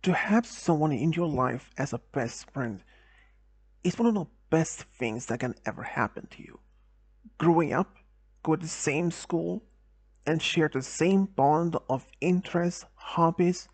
To have someone in your life as a best friend is one of the best things that can ever happen to you. Growing up, go to the same school, and share the same bond of interests, hobbies,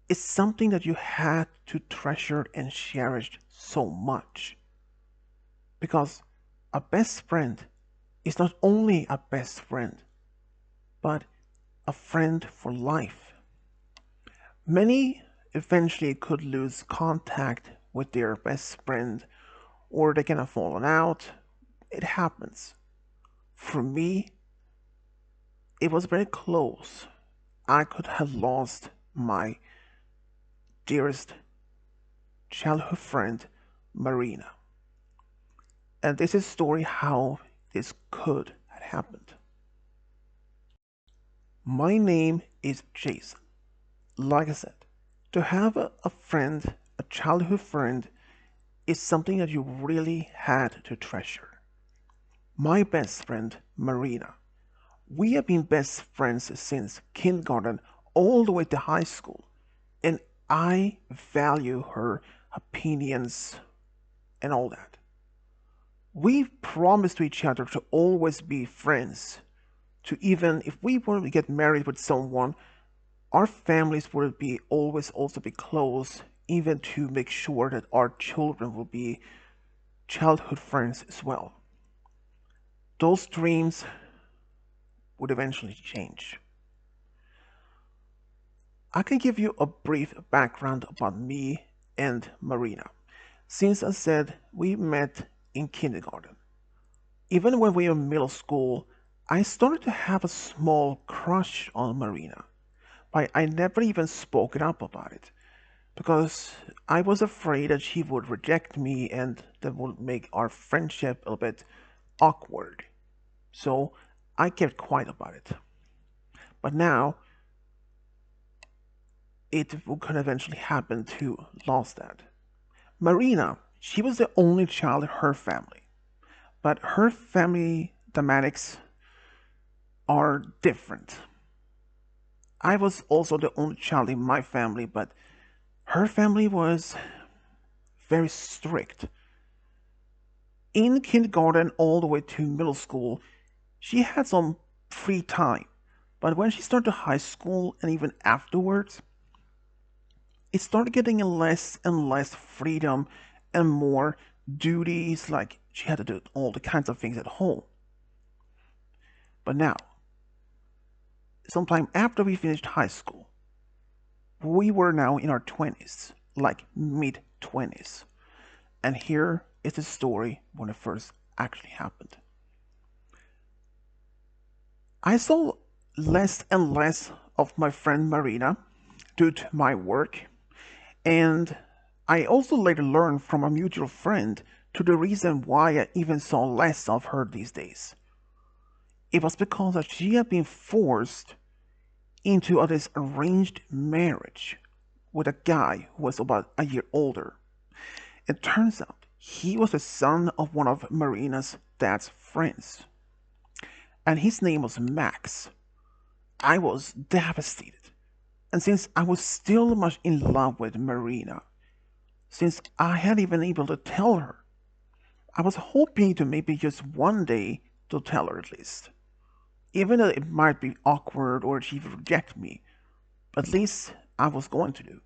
is something that you had to treasure and cherish so much. Because a best friend is not only a best friend, but a friend for life. Many eventually could lose contact with their best friend, or they can have fallen out. It happens. For me, it was very close. I could have lost my dearest childhood friend, Marina. And this is a story how this could have happened. My name is Jason. Like I said, to have a friend, a childhood friend, is something that you really had to treasure. My best friend, Marina. We have been best friends since kindergarten all the way to high school, and I value her opinions and all that. We promised to each other to always be friends, to even if we were to get married with someone, our families would be always also be close, even to make sure that our children will be childhood friends as well. Those dreams would eventually change. I can give you a brief background about me and Marina. Since I said we met in kindergarten, even when we were in middle school, I started to have a small crush on Marina, but I never even spoke up about it because I was afraid that she would reject me and that would make our friendship a little bit awkward. So I kept quiet about it. But now it could eventually happen to lose that. Marina, she was the only child in her family, but her family dynamics are different. I was also the only child in my family, but her family was very strict. In kindergarten all the way to middle school, she had some free time. But when she started high school and even afterwards, it started getting less and less freedom and more duties, like she had to do all the kinds of things at home. But now, sometime after we finished high school, we were now in our 20s, like mid 20s. And here is the story when it first actually happened. I saw less and less of my friend Marina due to my work, and I also later learned from a mutual friend to the reason why I even saw less of her these days. It was because that she had been forced into this arranged marriage with a guy who was about a year older. It turns out he was the son of one of Marina's dad's friends, and his name was Max. I was devastated, and since I was still much in love with Marina, since I hadn't even able to tell her, I was hoping to maybe just one day to tell her at least. Even though it might be awkward or she would reject me, but at least I was going to do.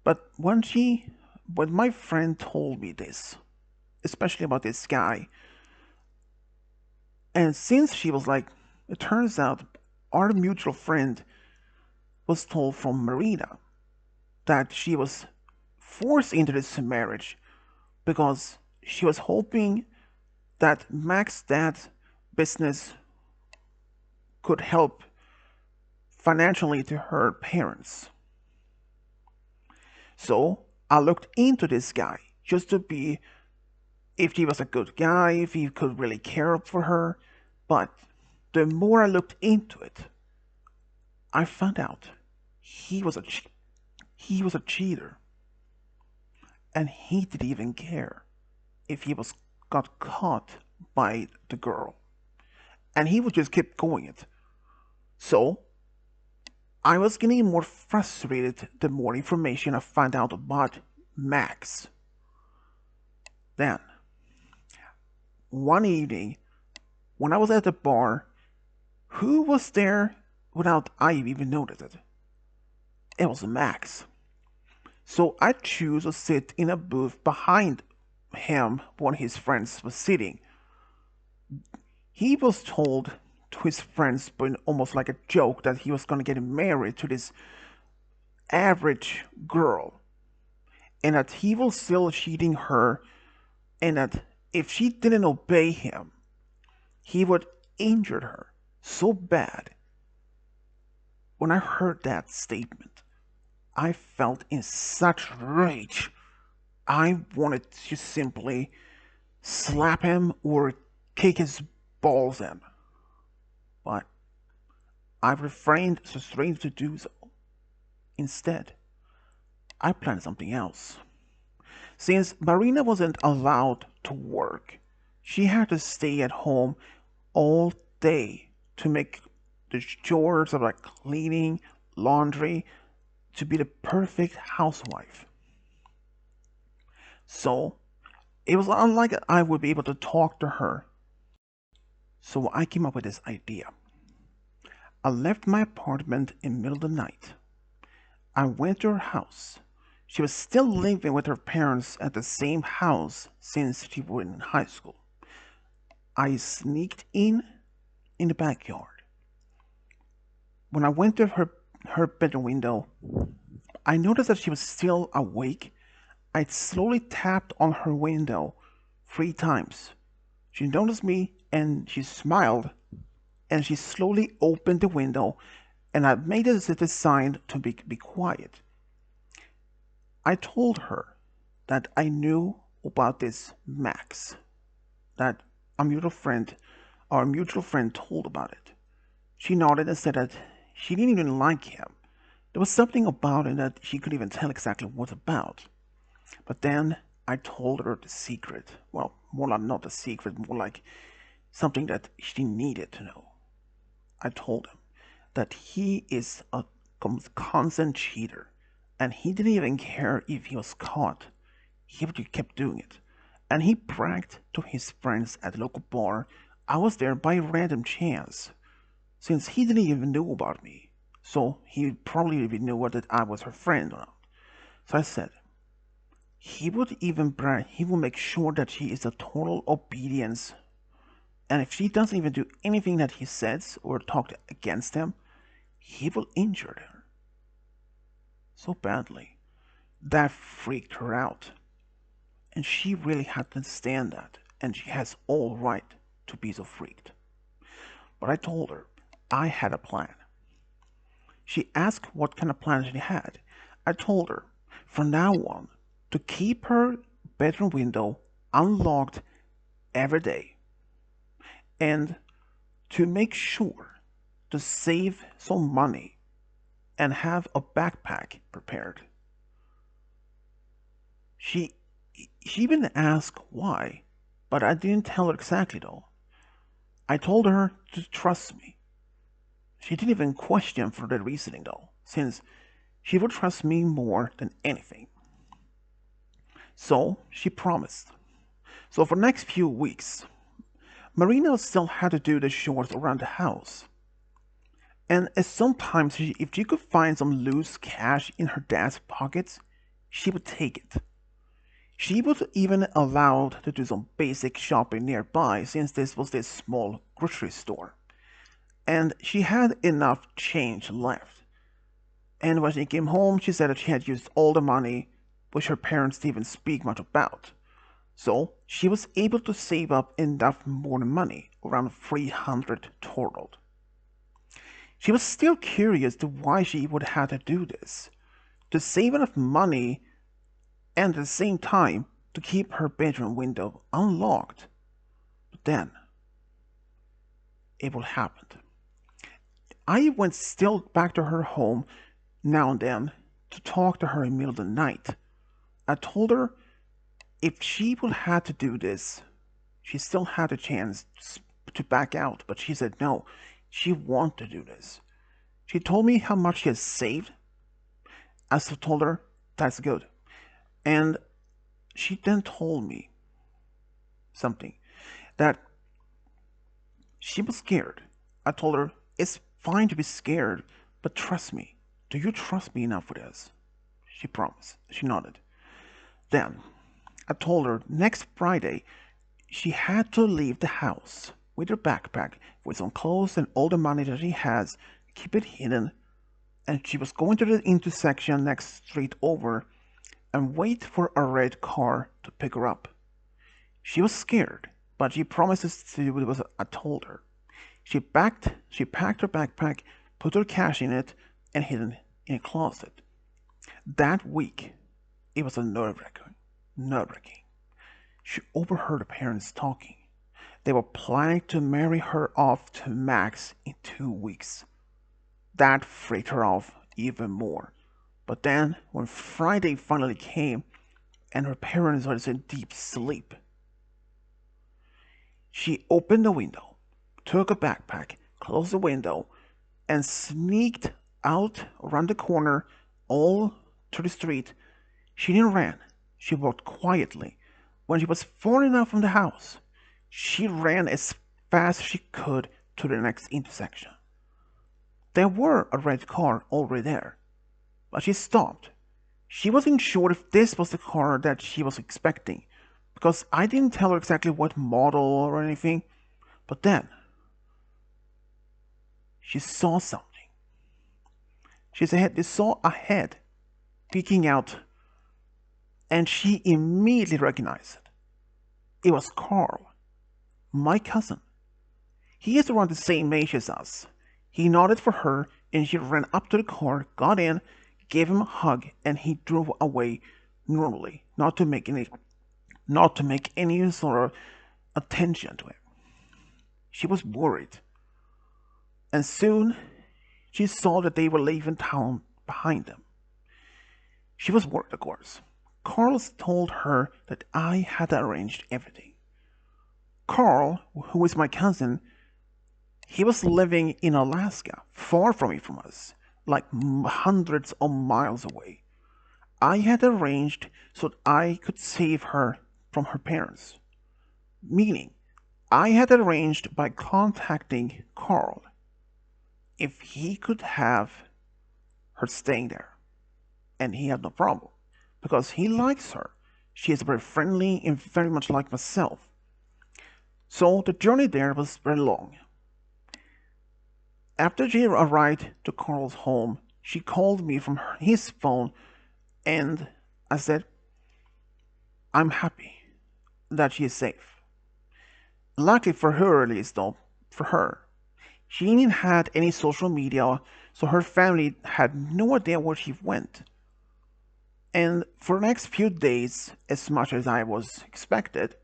But when my friend told me this, especially about this guy, and since she was like, it turns out our mutual friend was told from Marina that she was forced into this marriage because she was hoping that Max's dad's business could help financially to her parents. So I looked into this guy just to be if he was a good guy, if he could really care for her. But the more I looked into it, I found out he was a he was a cheater, and he didn't even care if he was got caught by the girl, and he would just keep going it. So I was getting more frustrated the more information I found out about Max. Then, one evening, when I was at the bar, who was there without I even noticed it? It was Max. So I chose to sit in a booth behind him when his friends were sitting. He was told to his friends, but almost like a joke, that he was going to get married to this average girl and that he was still cheating her and that if she didn't obey him, he would injure her so bad. When I heard that statement, I felt in such rage. I wanted to simply slap him or kick his balls in, but I refrained to do so. Instead, I planned something else. Since Marina wasn't allowed to work, she had to stay at home all day to make the chores of like cleaning, laundry, to be the perfect housewife. So it was unlikely I would be able to talk to her. So I came up with this idea. I left my apartment in the middle of the night. I went to her house. She was still living with her parents at the same house since she was in high school. I sneaked in the backyard. When I went to her bedroom window, I noticed that she was still awake. I slowly tapped on her window 3 times. She noticed me and she smiled and she slowly opened the window and I made it as a sign to be quiet. I told her that I knew about this Max, that a mutual friend, our mutual friend told about it. She nodded and said that she didn't even like him. There was something about it that she couldn't even tell exactly what about. But then I told her the secret. Well, more like not the secret, more like something that she needed to know. I told him that he is a constant cheater and he didn't even care if he was caught. He kept doing it. And he bragged to his friends at the local bar I was there by random chance, since he didn't even know about me. So he probably even knew that I was her friend or not. So I said, he will make sure that she is a total obedience. And if she doesn't even do anything that he says or talk against him, he will injure her so badly. That freaked her out. And she really had to understand that. And she has all right to be so freaked. But I told her I had a plan. She asked what kind of plan she had. I told her from now on to keep her bedroom window unlocked every day and to make sure to save some money and have a backpack prepared. She she even asked why, but I didn't tell her exactly though. I told her to trust me. She didn't even question for the reasoning though, since she would trust me more than anything. So she promised. So for the next few weeks, Marina still had to do the chores around the house. And sometimes, if she could find some loose cash in her dad's pockets, she would take it. She was even allowed to do some basic shopping nearby since this was this small grocery store. And she had enough change left. And when she came home, she said that she had used all the money, which her parents didn't even speak much about. So she was able to save up enough more money, around 300 total. She was still curious to why she would have to do this, to save enough money and at the same time to keep her bedroom window unlocked. But then it will happen. I went still back to her home now and then to talk to her in the middle of the night. I told her if she would have to do this, she still had a chance to back out, but she said no, she wanted to do this. She told me how much she had saved. I still told her, that's good. And she then told me something that she was scared. I told her, it's fine to be scared, but trust me. Do you trust me enough for this? She promised. She nodded. Then I told her next Friday she had to leave the house with her backpack with some clothes and all the money that she has, keep it hidden, and she was going to the intersection next street over and wait for a red car to pick her up. She was scared, but she promised to do what I told her. She packed her backpack, put her cash in it, and hid it in a closet. That week, it was a nerve-wracking. She overheard her parents talking. They were planning to marry her off to Max in 2 weeks. That freaked her off even more. But then, when Friday finally came and her parents was in deep sleep, she opened the window, took a backpack, closed the window, and sneaked out around the corner, all to the street. She didn't run. She walked quietly. When she was far enough from the house, she ran as fast as she could to the next intersection. There were a red car already there, but she stopped. She wasn't sure if this was the car that she was expecting, because I didn't tell her exactly what model or anything. But then, she saw something. She saw a head peeking out, and she immediately recognized it. It was Carl, my cousin. He is around the same age as us. He nodded for her, and she ran up to the car, got in, gave him a hug, and he drove away normally, not to make any sort of attention to him. She was worried, and soon she saw that they were leaving town behind them. She was worried, of course. Carl told her that I had arranged everything. Carl, who is my cousin, he was living in Alaska, far from us, like hundreds of miles away. I had arranged so that I could save her from her parents. Meaning, I had arranged by contacting Carl if he could have her staying there. And he had no problem, because he likes her. She is very friendly and very much like myself. So the journey there was very long. After she arrived to Carl's home, she called me from his phone, and I said, I'm happy that she is safe. Luckily for her, at least, though, for her, she didn't have any social media, so her family had no idea where she went. And for the next few days, as much as I was expected,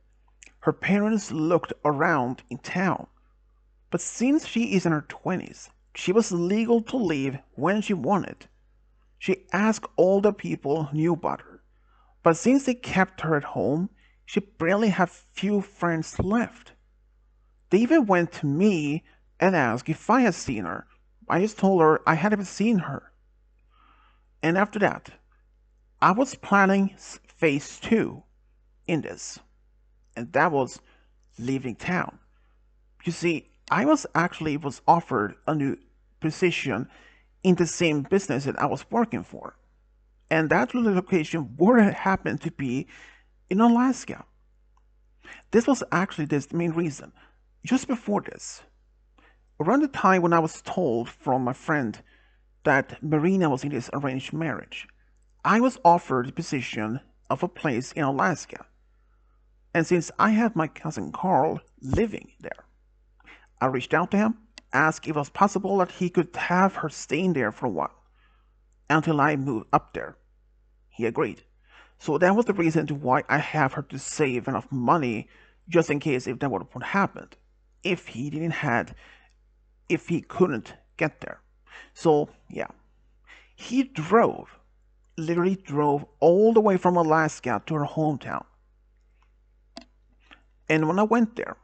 her parents looked around in town. But since she is in her 20s, she was legal to leave when she wanted. She asked all the people who knew about her. But since they kept her at home, she barely had few friends left. They even went to me and asked if I had seen her. I just told her I hadn't seen her. And after that, I was planning phase 2 in this, and that was leaving town. You see, I was offered a new position in the same business that I was working for, and that location would happen to be in Alaska. This was actually the main reason. Just before this, around the time when I was told from my friend that Marina was in this arranged marriage, I was offered the position of a place in Alaska. And since I had my cousin Carl living there, I reached out to him, asked if it was possible that he could have her staying there for a while, until I moved up there. He agreed. So that was the reason to why I have her to save enough money just in case if that would have happened. If he couldn't get there. So yeah. He literally drove all the way from Alaska to her hometown. And when I went there,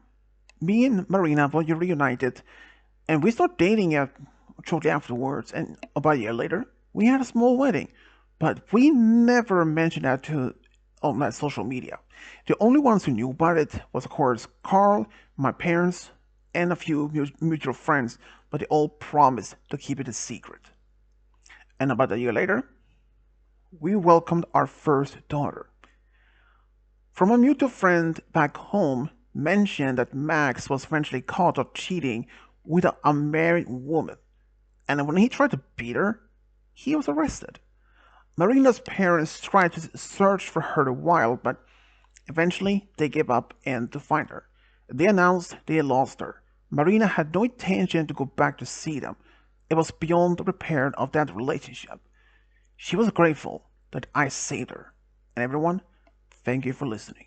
me and Marina were reunited, and we started dating a shortly afterwards, and about a year later, we had a small wedding. But we never mentioned that to on that social media. The only ones who knew about it was, of course, Carl, my parents, and a few mutual friends, but they all promised to keep it a secret. And about a year later, we welcomed our first daughter. From a mutual friend back home mentioned that Max was eventually caught of cheating with a married woman, and when he tried to beat her, he was arrested. Marina's parents tried to search for her a while, but eventually they gave up and to find her. They announced they had lost her. Marina had no intention to go back to see them. It was beyond the repair of that relationship. She was grateful that I saved her. And everyone, thank you for listening.